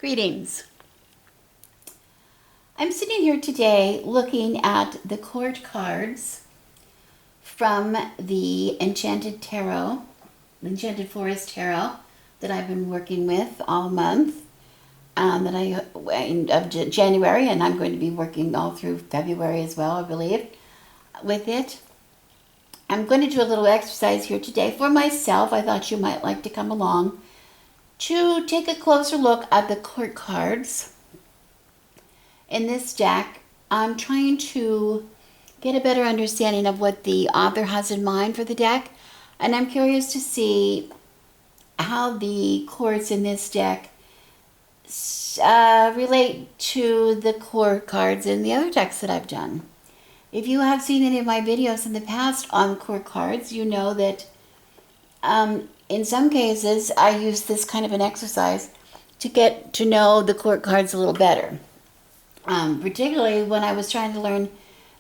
Greetings. I'm sitting here today looking at the court cards from the Enchanted Tarot, the Enchanted Forest Tarot that I've been working with all month, of January, and I'm going to be working all through February as well, I believe, with it. I'm going to do a little exercise here today for myself. I thought you might like to come along to take a closer look at the court cards in this deck. I'm trying to get a better understanding of what the author has in mind for the deck, and I'm curious to see how the courts in this deck relate to the court cards in the other decks that I've done. If you have seen any of my videos in the past on court cards, you know that in some cases I use this kind of an exercise to get to know the court cards a little better. Particularly when I was trying to learn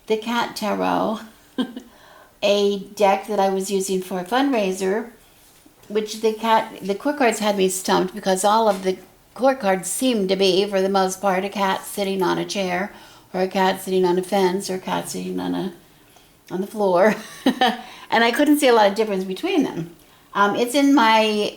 the Cat Tarot, a deck that I was using for a fundraiser, which the court cards had me stumped because all of the court cards seemed to be, for the most part, a cat sitting on a chair, or a cat sitting on a fence, or a cat sitting on the floor, and I couldn't see a lot of difference between them. It's in my,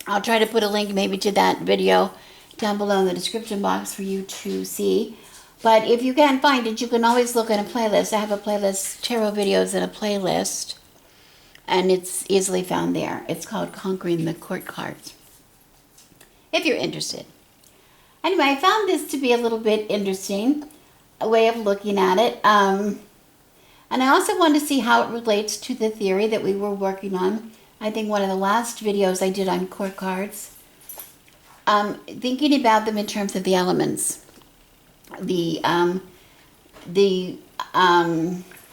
I'll try to put a link maybe to that video down below in the description box for you to see. But if you can't find it, you can always look in a playlist. I have a playlist, tarot videos in a playlist, and it's easily found there. It's called Conquering the Court Cards, if you're interested. Anyway, I found this to be a little bit interesting, a way of looking at it. And I also wanted to see how it relates to the theory that we were working on. I think one of the last videos I did on court cards, thinking about them in terms of the elements. The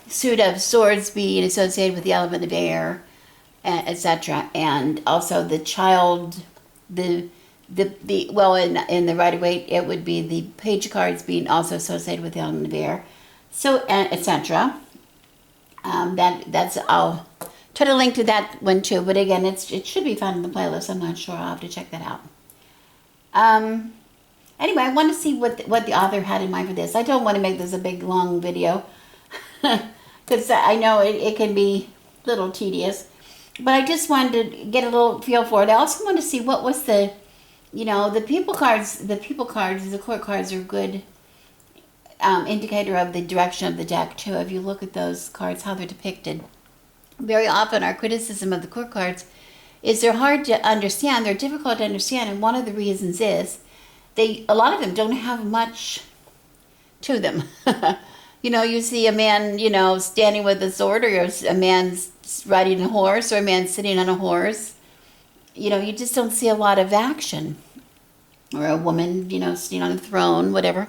suit of swords being associated with the element of air, etc. And also the child, well, in the Rider-Waite, it would be the page cards being also associated with the element of air, so etc. I'll try to link to that one too. But again, it should be found in the playlist. I'm not sure. I'll have to check that out. Anyway, I want to see what the author had in mind for this. I don't want to make this a big long video because I know it can be a little tedious. But I just wanted to get a little feel for it. I also want to see what was the people cards. The court cards are a good indicator of the direction of the deck too. If you look at those cards, how they're depicted. Very often our criticism of the court cards is they're hard to understand, they're difficult to understand, and one of the reasons is a lot of them don't have much to them. You see a man, standing with a sword, or a man riding a horse, or a man sitting on a horse. You just don't see a lot of action. Or a woman, sitting on a throne, whatever.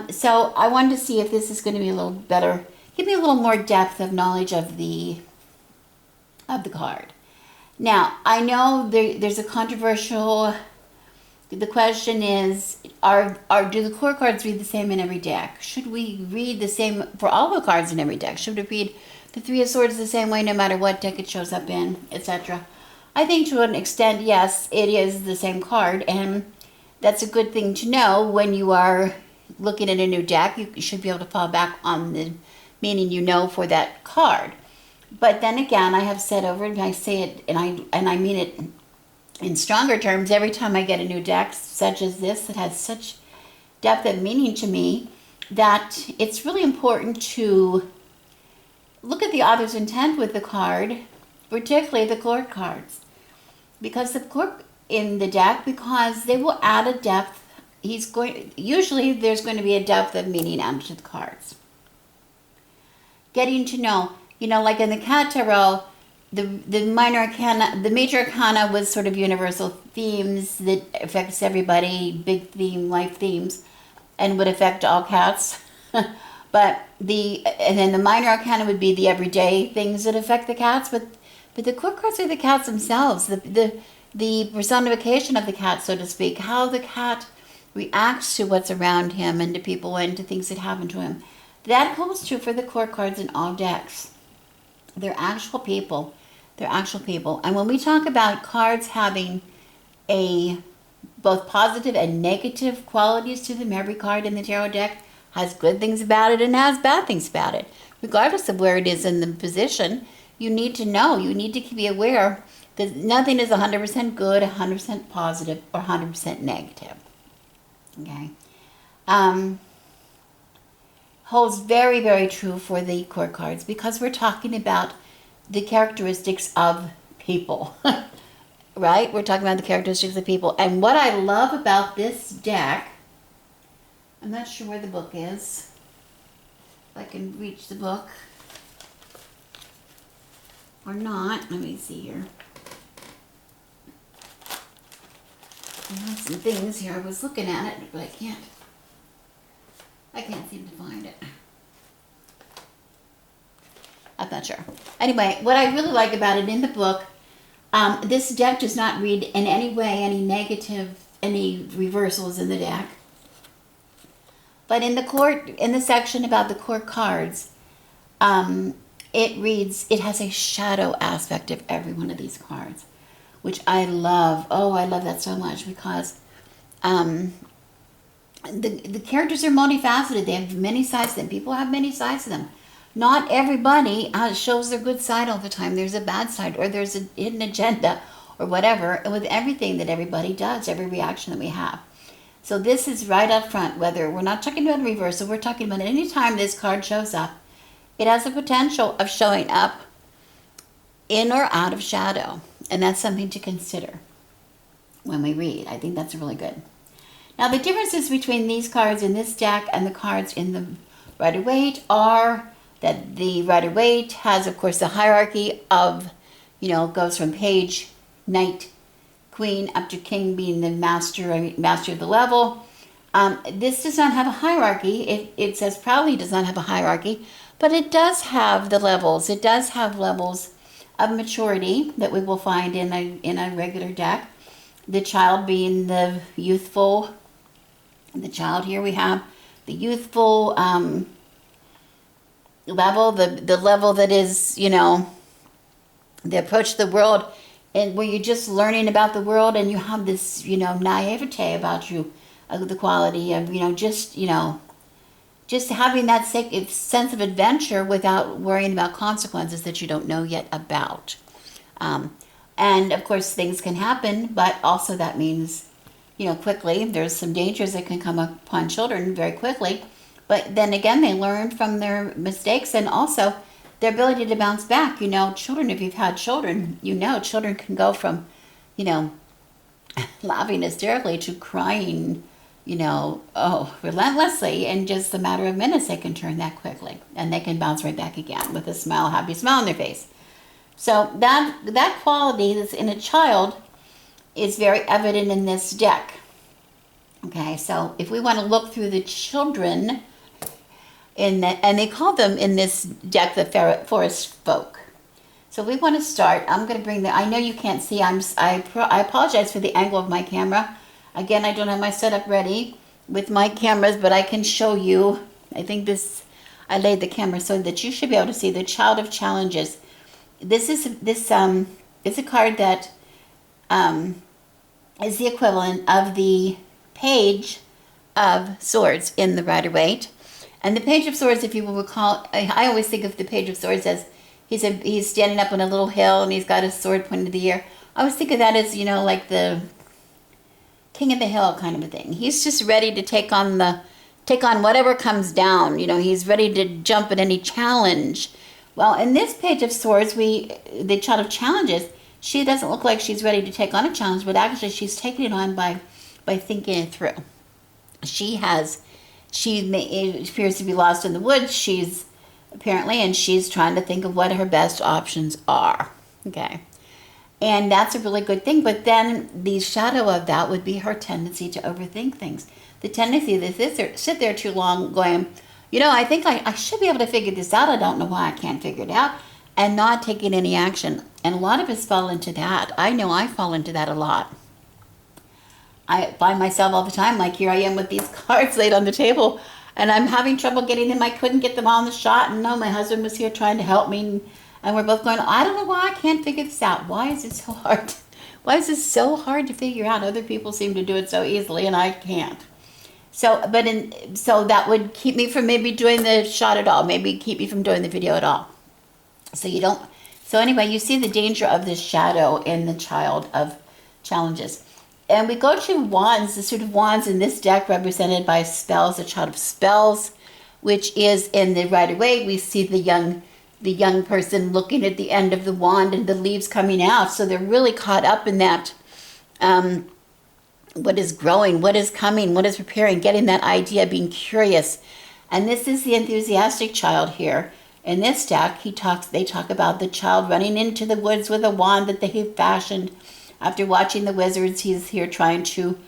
So I wanted to see if this is going to be a little better, give me a little more depth of knowledge of the card. Now, I know there's a controversial, the question is, do the court cards read the same in every deck? Should we read the same for all the cards in every deck? Should we read the Three of Swords the same way no matter what deck it shows up in, etc.? I think to an extent, yes, it is the same card, and that's a good thing to know when you are looking at a new deck. You should be able to fall back on the meaning for that card. But then again, I have said over, and I say it, and I mean it in stronger terms, every time I get a new deck such as this that has such depth of meaning to me, that it's really important to look at the author's intent with the card, particularly the court cards, because the court in the deck, because they will add a depth. Usually there's going to be a depth of meaning added to the cards. Getting to know, like in the Cat Tarot, the minor arcana, the major arcana was sort of universal themes that affects everybody, big theme, life themes, and would affect all cats. And then the minor arcana would be the everyday things that affect the cats, but the court cards are the cats themselves, the personification of the cat, so to speak, how the cat reacts to what's around him and to people and to things that happen to him. That holds true for the court cards in all decks. They're actual people. They're actual people. And when we talk about cards having a both positive and negative qualities to them. Every card in the tarot deck has good things about it and has bad things about it. Regardless of where it is in the position, you need to know, you need to be aware that nothing is 100% good, 100% positive, or 100% negative. Okay? Holds very, very true for the court cards because we're talking about the characteristics of people. Right? We're talking about the characteristics of people. And what I love about this deck, I'm not sure where the book is. If I can reach the book or not. Let me see here. I have some things here. I was looking at it, but I can't seem to find it. I'm not sure. Anyway, what I really like about it in the book, this deck does not read in any way any negative, any reversals in the deck. But in the section about the court cards, it reads, it has a shadow aspect of every one of these cards, which I love. Oh, I love that so much because the characters are multifaceted. They have many sides to them. People have many sides to them. Not everybody shows their good side all the time. There's a bad side, or there's a hidden agenda, or whatever, with everything that everybody does, every reaction that we have. So this is right up front, whether we're not talking about reversal, we're talking about any time this card shows up, it has the potential of showing up in or out of shadow. And that's something to consider when we read. I think that's really good. Now the differences between these cards in this deck and the cards in the Rider-Waite are that the Rider-Waite has, of course, the hierarchy of, goes from page, knight, queen, up to king being the master of the level. This does not have a hierarchy. It says proudly does not have a hierarchy, but it does have the levels. It does have levels of maturity that we will find in a regular deck. The child being the youthful. The child here we have the youthful level, the level that is, the approach to the world, and where you're just learning about the world and you have this, naivete about you, the quality of, just having that sense of adventure without worrying about consequences that you don't know yet about. And of course things can happen, but also that means, quickly, there's some dangers that can come upon children very quickly. But then again, they learn from their mistakes and also their ability to bounce back. Children, if you've had children, children can go from, laughing hysterically to crying, relentlessly. In just a matter of minutes, they can turn that quickly. And they can bounce right back again with a smile, happy smile on their face. So that quality that's in a child is very evident in this deck. Okay, so if we want to look through the children, and they call them in this deck the forest folk. So we want to start. I'm going to bring I know you can't see. I apologize for the angle of my camera. Again, I don't have my setup ready with my cameras, but I can show you. I think I laid the camera so that you should be able to see the Child of Challenges. This is a card that is the equivalent of the Page of Swords in the Rider-Waite. And the Page of Swords, if you will recall, I always think of the Page of Swords as he's standing up on a little hill and he's got his sword pointed to the air. I always think of that as, like the king of the hill kind of a thing. He's just ready to take on whatever comes down. He's ready to jump at any challenge. Well, in this Page of Swords, the Child of Challenges, she doesn't look like she's ready to take on a challenge, but actually she's taking it on by thinking it through. She appears to be lost in the woods. She's trying to think of what her best options are. Okay. And that's a really good thing. But then the shadow of that would be her tendency to overthink things. The tendency to sit there too long going, I think I should be able to figure this out. I don't know why I can't figure it out. And not taking any action. And a lot of us fall into that. I know I fall into that a lot. I find myself all the time, like here I am with these cards laid on the table, and I'm having trouble getting them. I couldn't get them all in the shot, and no, my husband was here trying to help me, and we're both going, I don't know why I can't figure this out. Why is it so hard? Why is this so hard to figure out? Other people seem to do it so easily, and I can't. So that would keep me from maybe doing the shot at all. Maybe keep me from doing the video at all. So you don't. So anyway, you see the danger of this shadow in the child of challenges. And we go to wands, the suit of wands in this deck represented by spells, the child of spells, which is in the Rider-Waite. We see the young person looking at the end of the wand and the leaves coming out. So they're really caught up in that. What is growing, what is coming, what is preparing, getting that idea, being curious. And this is the enthusiastic child here. In this deck, they talk about the child running into the woods with a wand that they have fashioned. After watching the wizards, he's here trying to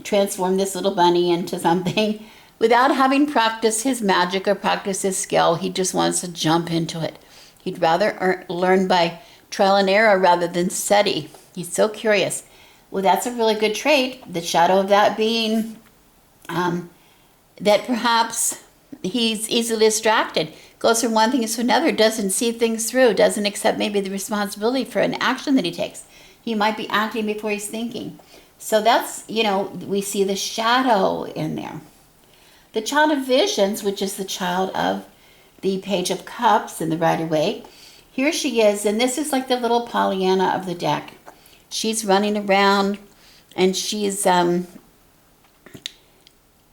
transform this little bunny into something. Without having practiced his magic or practiced his skill, he just wants to jump into it. He'd rather learn by trial and error rather than study. He's so curious. Well, that's a really good trait. The shadow of that being that perhaps he's easily distracted, goes from one thing to another, doesn't see things through, doesn't accept maybe the responsibility for an action that he takes. He might be acting before he's thinking. So that's, we see the shadow in there. The child of visions, which is the child of the Page of Cups in the Rider-Waite. Here she is, and this is like the little Pollyanna of the deck. She's running around, and she's has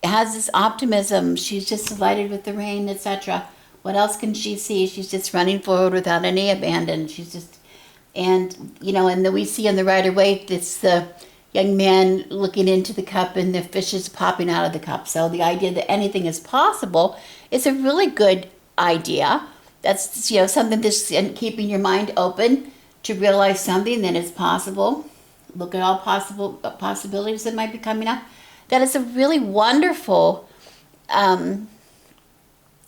this optimism. She's just delighted with the rain, etc. What else can she see? She's just running forward without any abandon. And then we see in the Rider-Waite, it's the young man looking into the cup and the fish is popping out of the cup. So the idea that anything is possible is a really good idea. That's, something just keeping your mind open to realize something that is possible. Look at all possible possibilities that might be coming up. That is a really wonderful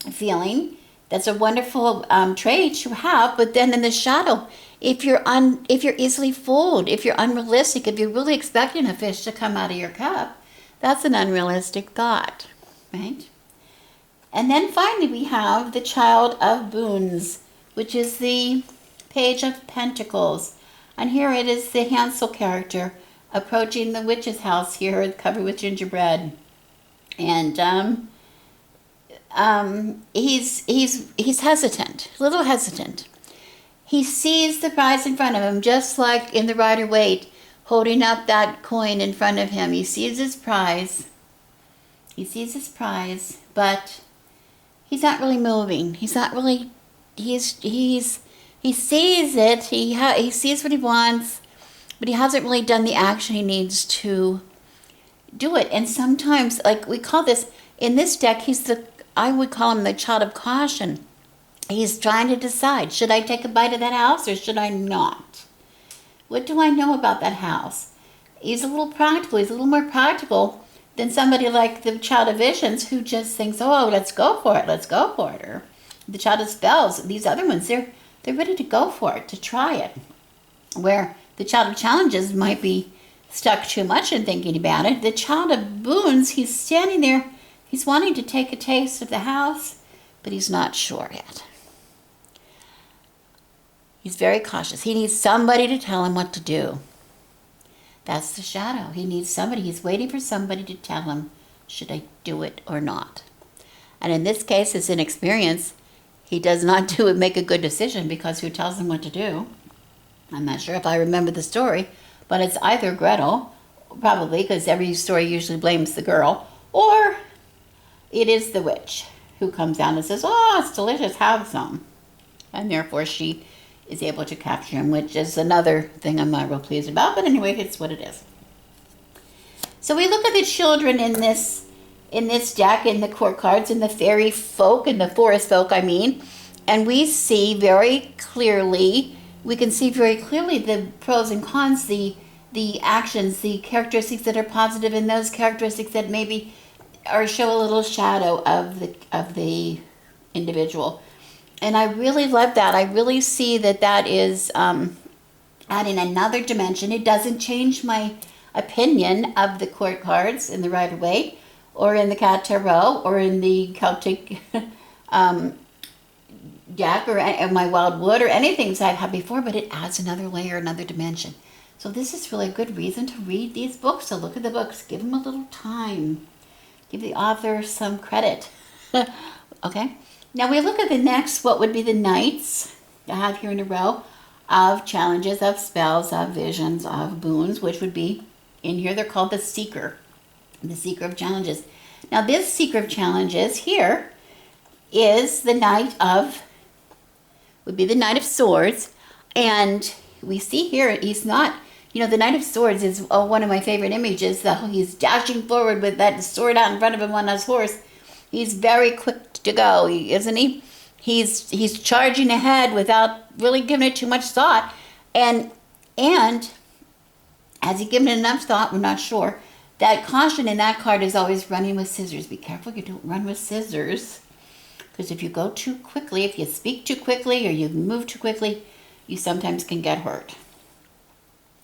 feeling. That's a wonderful trait to have. But then in the shadow, if you're easily fooled, if you're unrealistic, if you're really expecting a fish to come out of your cup, that's an unrealistic thought, right? And then finally we have the child of boons, which is the Page of Pentacles. And here it is the Hansel character approaching the witch's house here, covered with gingerbread. And he's hesitant, a little hesitant. He sees the prize in front of him, just like in the Rider-Waite, holding up that coin in front of him. He sees his prize. But he's not really moving. He's not really. He sees it. He sees what he wants, but he hasn't really done the action he needs to do it. And sometimes, like we call this in this deck, I would call him the child of caution. He's trying to decide, should I take a bite of that house or should I not? What do I know about that house? He's a little practical. He's a little more practical than somebody like the child of visions who just thinks, oh, let's go for it. Or the child of spells, these other ones, they're ready to go for it, to try it. Where the child of challenges might be stuck too much in thinking about it. The child of boons, he's standing there. He's wanting to take a taste of the house, but he's not sure yet. He's very cautious. He needs somebody to tell him what to do. That's the shadow. He needs somebody. He's waiting for somebody to tell him, should I do it or not? And in this case, his inexperience, he does not make a good decision because who tells him what to do? I'm not sure if I remember the story, but it's either Gretel, probably, because every story usually blames the girl, or it is the witch who comes down and says, oh, it's delicious, have some. And therefore she is able to capture him, which is another thing I'm not real pleased about, but anyway, it's what it is. So we look at the children in this deck, in the court cards, in the fairy folk, in the forest folk, and we can see very clearly the pros and cons, the actions, the characteristics that are positive, and those characteristics that maybe show a little shadow of the individual. And I really love that. I really see that is adding another dimension. It doesn't change my opinion of the court cards in the Rider-Waite, or in the Cat Tarot, or in the Celtic deck, or my Wild Wood, or anything that I've had before, but it adds another layer, another dimension. So this is really a good reason to read these books. So look at the books. Give them a little time. Give the author some credit. Okay. Now we look at the next, what would be the knights I have here in a row of challenges, of spells, of visions, of boons, which would be in here. They're called the seeker of challenges. Now this seeker of challenges here is the would be the Knight of Swords. And we see here, he's not, the Knight of Swords is one of my favorite images. He's dashing forward with that sword out in front of him on his horse. He's very quick to go, isn't he? He's charging ahead without really giving it too much thought. And has he given it enough thought? We're not sure. That caution in that card is always running with scissors. Be careful you don't run with scissors. Because if you go too quickly, if you speak too quickly or you move too quickly, you sometimes can get hurt.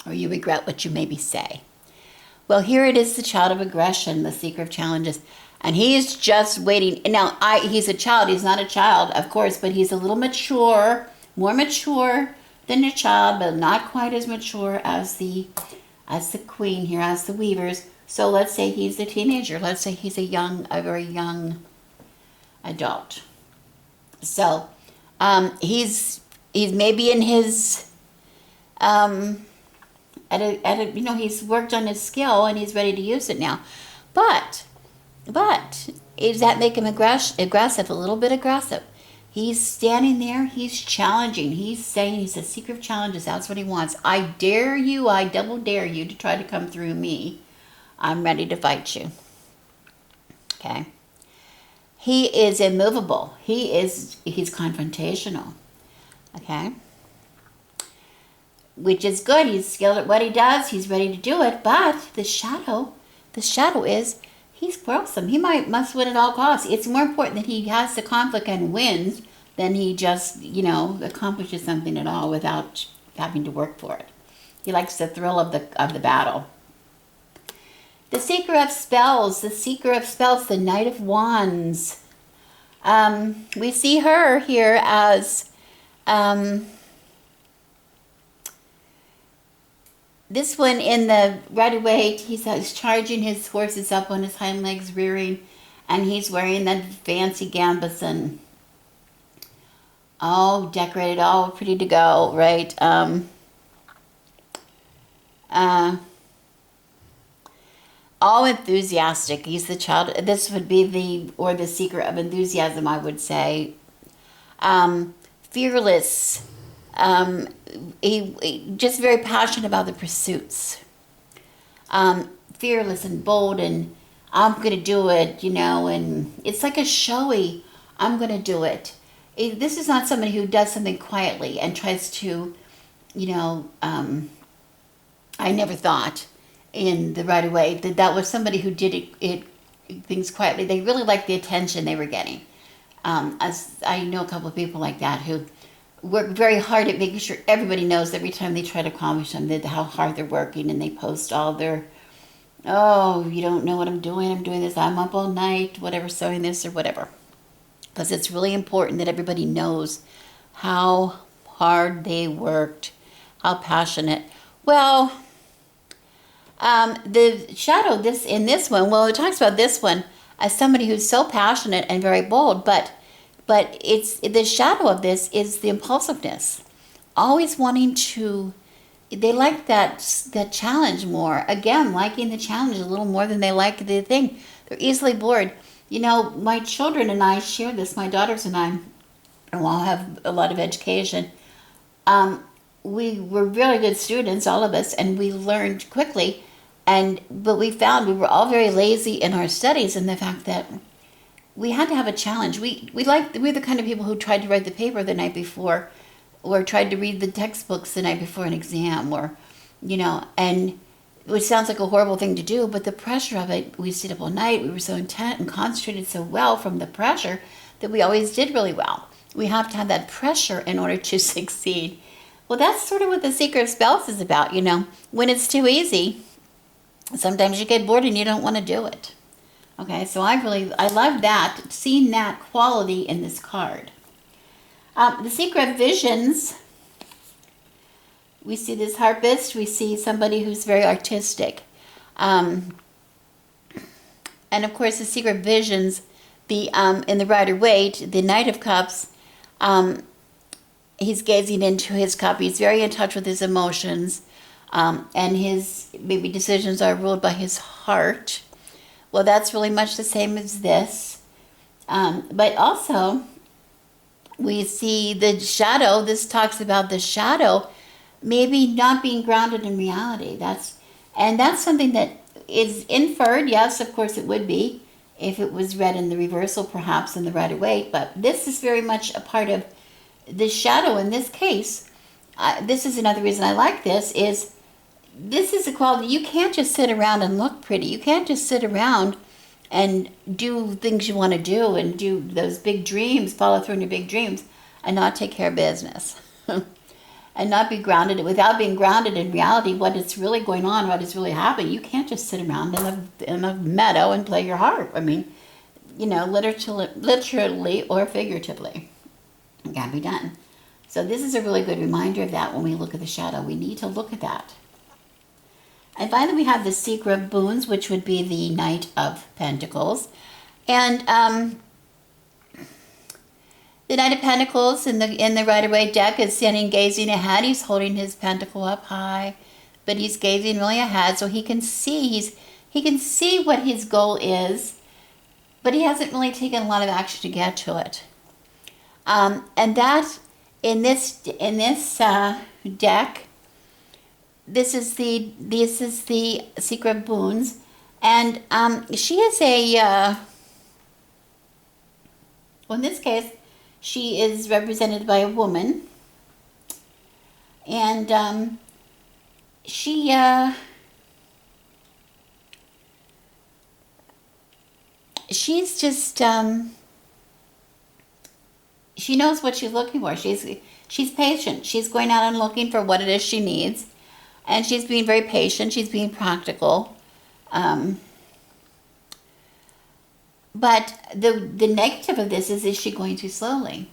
Or you regret what you maybe say. Well, here it is, the child of aggression, the seeker of challenges. And he's just waiting. Now, he's a child. He's not a child, of course, but he's a little mature, more mature than a child, but not quite as mature as the queen here, as the weavers. So let's say he's a teenager. Let's say he's a very young adult. So he's maybe in his he's worked on his skill and he's ready to use it now. But does that make him aggressive? A little bit aggressive. He's standing there. He's challenging. He's saying he's a seeker of challenges. That's what he wants. I dare you. I double dare you to try to come through me. I'm ready to fight you. Okay. He is immovable. He's confrontational. Okay. Which is good. He's skilled at what he does. He's ready to do it. But the shadow is he's quarrelsome. He must win at all costs. It's more important that he has the conflict and wins than he just, accomplishes something at all without having to work for it. He likes the thrill of the battle. The seeker of spells, the Knight of Wands. We see her here as this one in the right away. He's charging his horses up on his hind legs, rearing, and he's wearing that fancy gambeson. All decorated, all pretty to go, right? All enthusiastic. He's the child. This would be the seeker of enthusiasm, I would say. Fearless. He just very passionate about the pursuits. Fearless and bold, and I'm going to do it, and it's like a showy, I'm going to do it. This is not somebody who does something quietly and tries to, I never thought in the right away that was somebody who did it things quietly. They really liked the attention they were getting. As I know a couple of people like that who work very hard at making sure everybody knows every time they try to accomplish something how hard they're working, and they post all their, oh, you don't know what I'm doing this, I'm up all night, whatever, sewing this or whatever. Because it's really important that everybody knows how hard they worked, how passionate. Well, the shadow in this one, it talks about this one as somebody who's so passionate and very bold, but it's the shadow of this is the impulsiveness, always wanting to. They like that challenge more. Again, liking the challenge a little more than they like the thing. They're easily bored. My children and I share this. My daughters and I, all have a lot of education. We were really good students, all of us, and we learned quickly. But we found we were all very lazy in our studies, and the fact that we had to have a challenge. We're the kind of people who tried to write the paper the night before, or tried to read the textbooks the night before an exam, or, and which sounds like a horrible thing to do, but the pressure of it, we stayed up all night. We were so intent and concentrated so well from the pressure that we always did really well. We have to have that pressure in order to succeed. Well, that's sort of what the Seeker of Spells is about, When it's too easy, sometimes you get bored and you don't want to do it. Okay, so I love that, seeing that quality in this card. The Seeker of Visions. We see this harpist. We see somebody who's very artistic. Um, and of course, the secret visions, in the Rider-Waite, the Knight of Cups, um, he's gazing into his cup. He's very in touch with his emotions, and his maybe decisions are ruled by his heart. Well, that's really much the same as this. But also, we see the shadow. This talks about the shadow maybe not being grounded in reality. That's something that is inferred. Yes, of course it would be if it was read in the reversal, perhaps in the Rider-Waite. But this is very much a part of the shadow in this case. This is another reason I like this. This is a quality. You can't just sit around and look pretty. You can't just sit around and do things you want to do and do those big dreams, follow through on your big dreams, and not take care of business. And not be grounded, without being grounded in reality, what is really going on, what is really happening. You can't just sit around in a meadow and play your harp. I mean, literally or figuratively. It can't be done. So this is a really good reminder of that when we look at the shadow. We need to look at that. And finally, we have the Seeker of Boons, which would be the Knight of Pentacles. And the Knight of Pentacles in the Rider-Waite deck is standing gazing ahead. He's holding his pentacle up high, but he's gazing really ahead, so he can see what his goal is, but he hasn't really taken a lot of action to get to it. And that in this deck, this is the Seeker of Boons, and she is well, in this case, she is represented by a woman, and she's just she knows what she's looking for. She's patient. She's going out and looking for what it is she needs, and she's being very patient. She's being practical. But the negative of this is she going too slowly?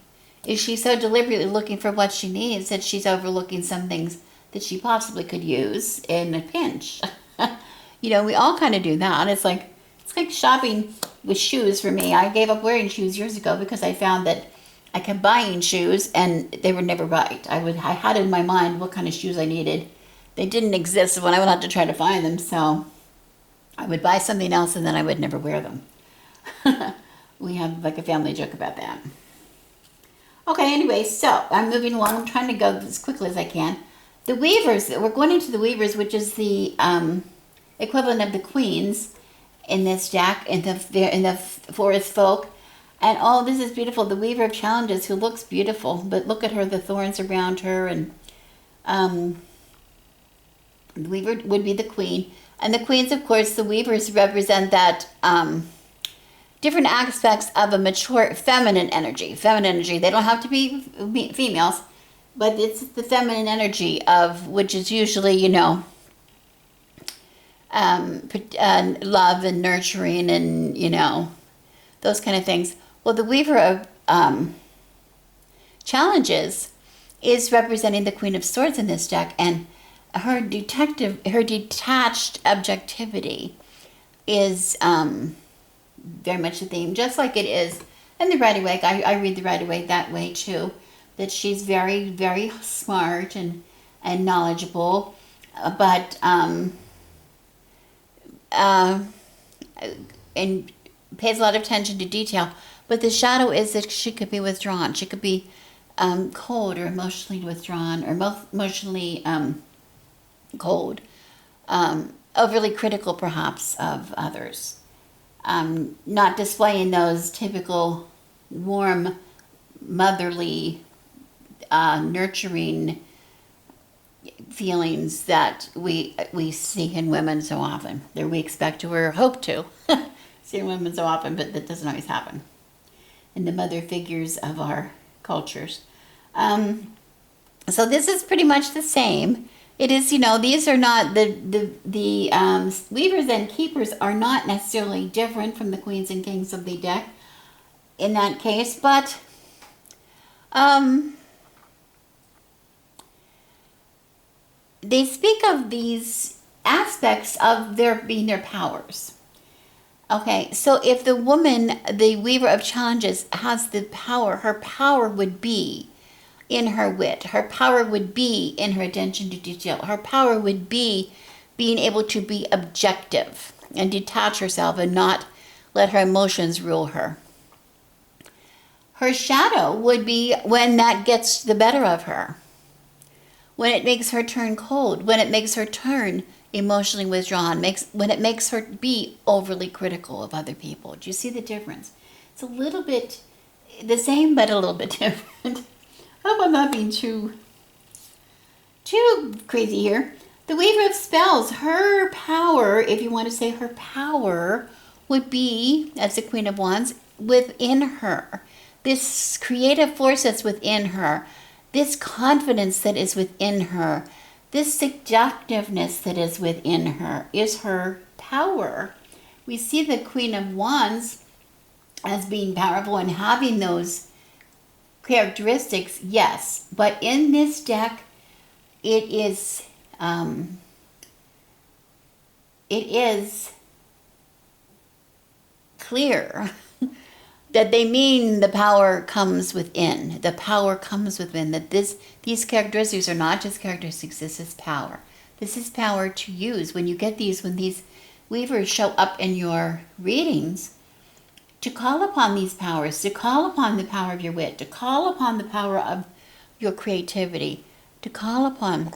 Is she so deliberately looking for what she needs that she's overlooking some things that she possibly could use in a pinch? We all kind of do that. It's like shopping with shoes for me. I gave up wearing shoes years ago because I found that I kept buying shoes and they were never right. I had in my mind what kind of shoes I needed. They didn't exist when I went out to try to find them, so I would buy something else and then I would never wear them. We have like a family joke about that. Okay, anyway, so I'm moving along. I'm trying to go as quickly as I can. The Weavers, we're going into the Weavers, which is the equivalent of the Queens in this deck, in the Forest Folk. And oh, this is beautiful. The Weaver of Challenges, who looks beautiful, but look at her, the thorns around her, and the Weaver would be the Queen. And the Queens, of course, the Weavers represent that different aspects of a mature feminine energy. Feminine energy. They don't have to be females, but it's the feminine energy of which is usually, love and nurturing and, those kind of things. Well, the Weaver of Challenges is representing the Queen of Swords in this deck, and her detached objectivity is very much the theme, just like it is in the Rider-Waite. I read the Rider-Waite that way too, that she's very, very smart and knowledgeable, but and pays a lot of attention to detail. But the shadow is that she could be withdrawn. She could be cold or emotionally withdrawn or emotionally cold, overly critical perhaps of others. Not displaying those typical warm, motherly, nurturing feelings that we see in women so often, that we expect to or hope to see in women so often, but that doesn't always happen in the mother figures of our cultures. So this is pretty much the same. It is, these are not the Weavers and Keepers are not necessarily different from the Queens and Kings of the deck in that case, but they speak of these aspects of their being their powers. Okay, so if the woman, the weaver of challenges, has the power, her power would be in her wit. Her power would be in her attention to detail. Her power would be being able to be objective and detach herself and not let her emotions rule her. Her shadow would be when that gets the better of her, when it makes her turn cold, when it makes her turn emotionally withdrawn, when it makes her be overly critical of other people. Do you see the difference? It's a little bit the same, but a little bit different. I hope I'm not being too crazy here. The Weaver of Spells, her power, if you want to say her power, would be, as the Queen of Wands, within her. This creative force that's within her, this confidence that is within her, this seductiveness that is within her is her power. We see the Queen of Wands as being powerful and having those characteristics, yes. But in this deck, it is clear that they mean the power comes within. The power comes within. That these characteristics are not just characteristics. This is power. This is power to use. When you get these, when these weavers show up in your readings, to call upon these powers, to call upon the power of your wit, to call upon the power of your creativity, to call upon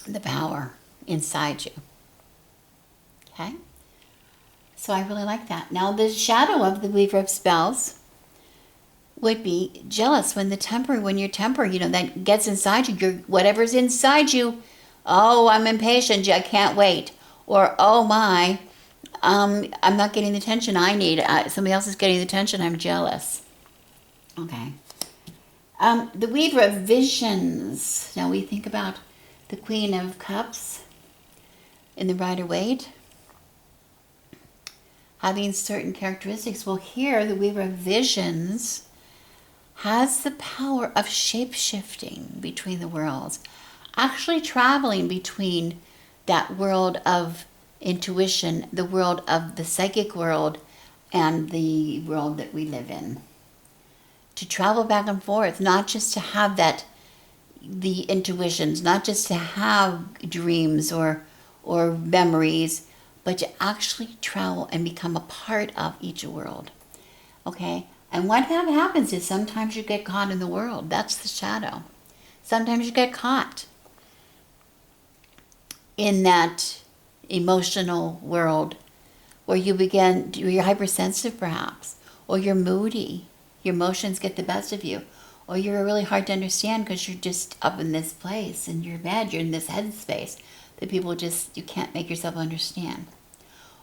the power inside you. Okay? So I really like that. Now the shadow of the Weaver of Spells would be jealous when your temper, that gets inside you, whatever's inside you, oh, I'm impatient, I can't wait. Or, oh my, I'm not getting the attention I need. Somebody else is getting the attention, I'm jealous. Okay. The Weaver of Visions. Now we think about the Queen of Cups in the Rider-Waite, having certain characteristics. Well, here, the Weaver of Visions has the power of shape-shifting between the worlds, actually traveling between that world of intuition, the world of the psychic world, and the world that we live in. To travel back and forth, not just to have the intuitions, not just to have dreams or memories, but to actually travel and become a part of each world. Okay? And what happens is sometimes you get caught in the world. That's the shadow. Sometimes you get caught in that emotional world where you're hypersensitive perhaps, or you're moody. Your emotions get the best of you. Or you're really hard to understand because you're just up in this place in your bed, you're in this headspace that you can't make yourself understand.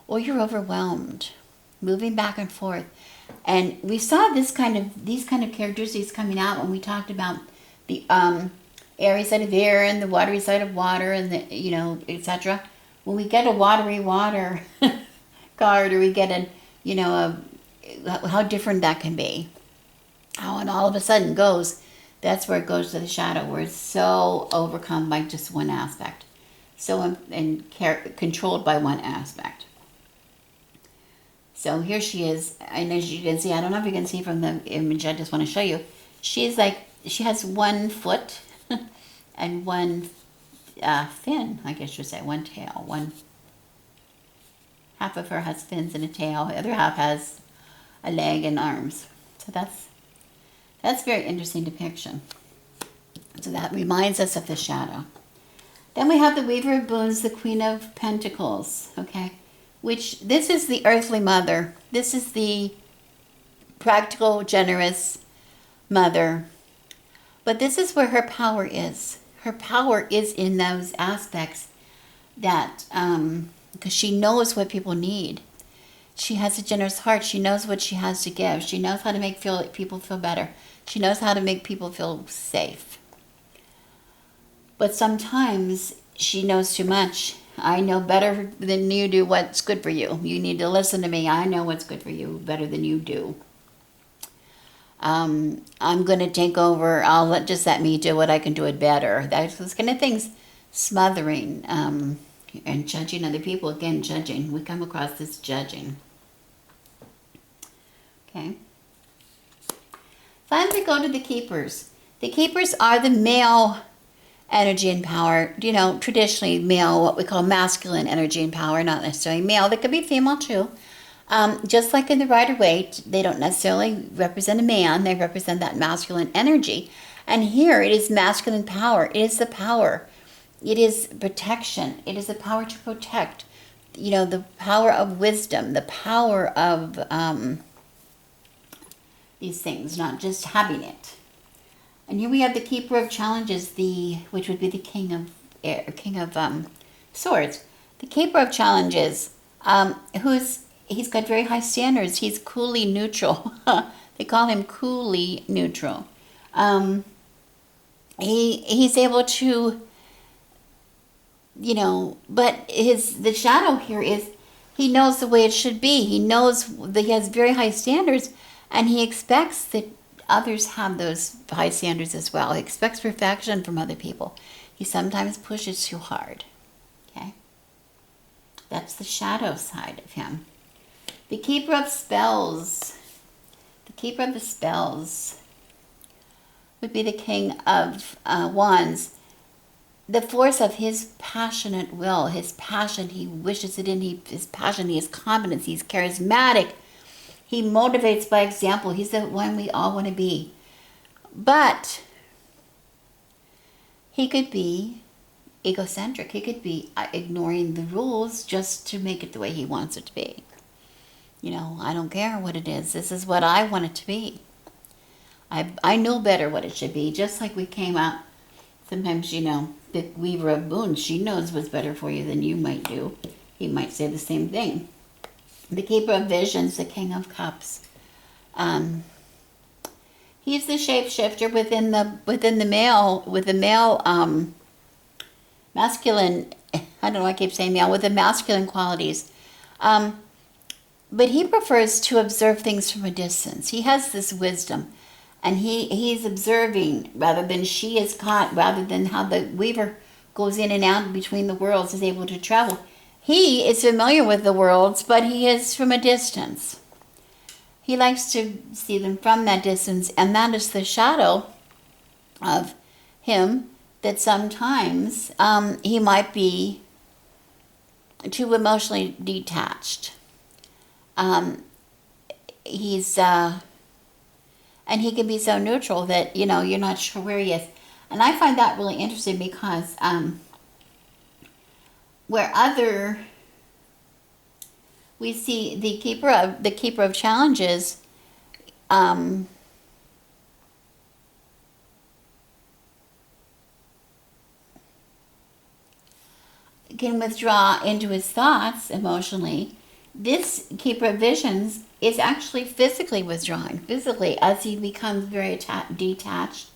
Or you're overwhelmed, moving back and forth. And we saw these kind of characteristics coming out when we talked about the airy side of air and the watery side of water and etc. When we get a watery water card, or we get how different that can be. How it all of a sudden goes, that's where it goes to the shadow, where it's so overcome by just one aspect. Controlled by one aspect. So here she is, and as you can see, I don't know if you can see from the image, I just want to show you. She has one foot and one fin, I guess you should say, one tail. Half of her has fins and a tail, the other half has a leg and arms. So that's very interesting depiction. So that reminds us of the shadow. Then we have the Weaver of Boons, the Queen of Pentacles, okay? This is the earthly mother. This is the practical, generous mother. But this is where her power is. Her power is in those aspects that, because she knows what people need. She has a generous heart. She knows what she has to give. She knows how to make people feel better. She knows how to make people feel safe. But sometimes she knows too much. I know better than you do what's good for you. You need to listen to me. I know what's good for you better than you do. I'm going to take over. Just let me do what I can do it better. Those kind of things. smothering, and judging other people. Again, judging. We come across this judging. Okay. Finally, go to the keepers. The keepers are the male energy and power. You know, traditionally male, what we call masculine energy and power, not necessarily male. They could be female too. Just like in the Rider-Waite, they don't necessarily represent a man. They represent that masculine energy. And here it is masculine power. It is the power. It is protection. It is the power to protect. You know, the power of wisdom, the power of these things, not just having it. And here we have the keeper of challenges, which would be the king of swords. The keeper of challenges, he's got very high standards. He's coolly neutral. They call him coolly neutral. He's able to, you know, but the shadow here is he knows the way it should be. He knows that he has very high standards, and he expects that others have those high standards as well. He expects perfection from other people. He sometimes pushes too hard. Okay? That's the shadow side of him. The keeper of spells. The keeper of the spells would be the king of wands. The force of his passionate will, his passion, he wishes it in, his passion, he has confidence, he's charismatic. He motivates by example. He's the one we all want to be. But he could be egocentric. He could be ignoring the rules just to make it the way he wants it to be. You know, I don't care what it is. This is what I want it to be. I know better what it should be. Just like we came out, sometimes, you know, the weaver of moons, she knows what's better for you than you might do. He might say the same thing. The keeper of visions, the king of cups. He's the shapeshifter within the male, masculine. I don't know. I keep saying male with the masculine qualities, but he prefers to observe things from a distance. He has this wisdom, and he's observing rather than she is caught. Rather than how the weaver goes in and out between the worlds, is able to travel. He is familiar with the worlds, but he is from a distance. He likes to see them from that distance, and that is the shadow of him, that sometimes he might be too emotionally detached. He's and he can be so neutral that, you know, you're not sure where he is. And I find that really interesting because we see the keeper of challenges, can withdraw into his thoughts emotionally. This keeper of visions is actually physically withdrawing, physically, as he becomes very detached,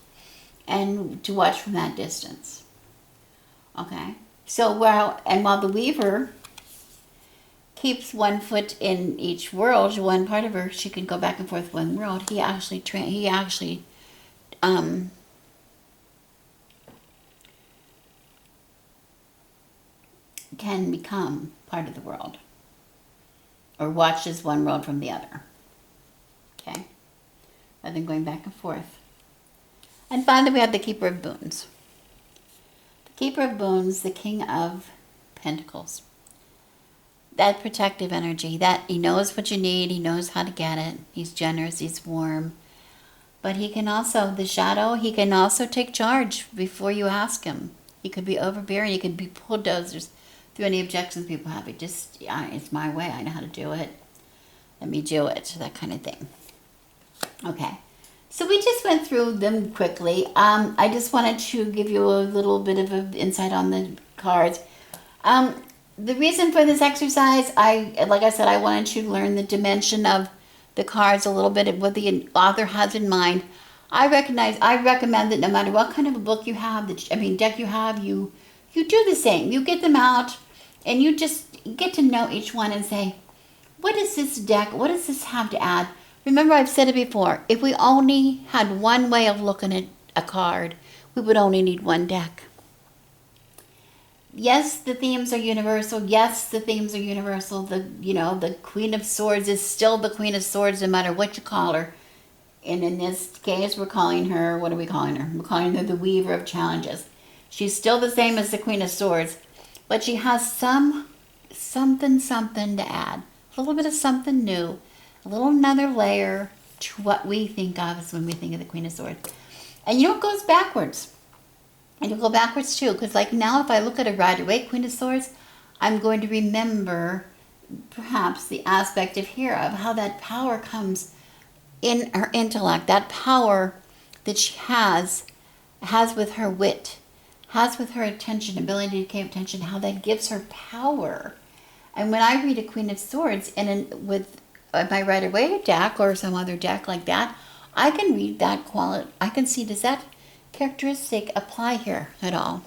and to watch from that distance. Okay? So while the weaver keeps one foot in each world, one part of her, she can go back and forth one world. He actually can become part of the world, or watches one world from the other. Okay, rather than going back and forth. And finally, we have the keeper of boons. Keeper of boons, the king of pentacles. That protective energy, that he knows what you need, he knows how to get it, he's generous, he's warm. But he can also, the shadow, he can also take charge before you ask him. He could be overbearing, he could be bulldozers through any objections people have. It's my way, I know how to do it. Let me do it, that kind of thing. Okay. So we just went through them quickly. I just wanted to give you a little bit of an insight on the cards. The reason for this exercise, like I said, I wanted to learn the dimension of the cards a little bit, what the author has in mind. I recommend that no matter what kind of a book you have, deck you have, you do the same. You get them out, and you just get to know each one and say, what is this deck? What does this have to add? Remember, I've said it before, if we only had one way of looking at a card, we would only need one deck. yes, the themes are universal. Yes, the themes are universal. The Queen of Swords is still the Queen of Swords no matter what you call her. And in this case, we're calling her, what are we calling her? We're calling her the Weaver of Challenges. She's still the same as the Queen of Swords, but she has something to add. A little bit of something new, a little another layer to what we think of as when we think of the Queen of Swords. And it goes backwards. And you'll go backwards too, because like now if I look at a Rider-Waite Queen of Swords, I'm going to remember perhaps the aspect of here of how that power comes in her intellect, that power that she has with her wit, has with her attention, ability to pay attention, how that gives her power. And when I read a Queen of Swords with my Rider-Waite deck or some other deck like that, I can read that quality. I can see, does that characteristic apply here at all?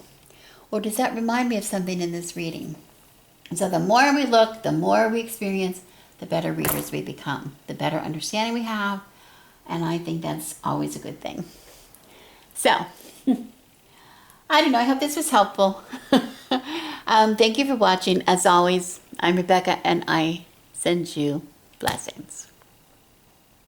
Or does that remind me of something in this reading? And so the more we look, the more we experience, the better readers we become, the better understanding we have. And I think that's always a good thing. So, I don't know. I hope this was helpful. Thank you for watching. As always, I'm Rebecca, and I send you blessings.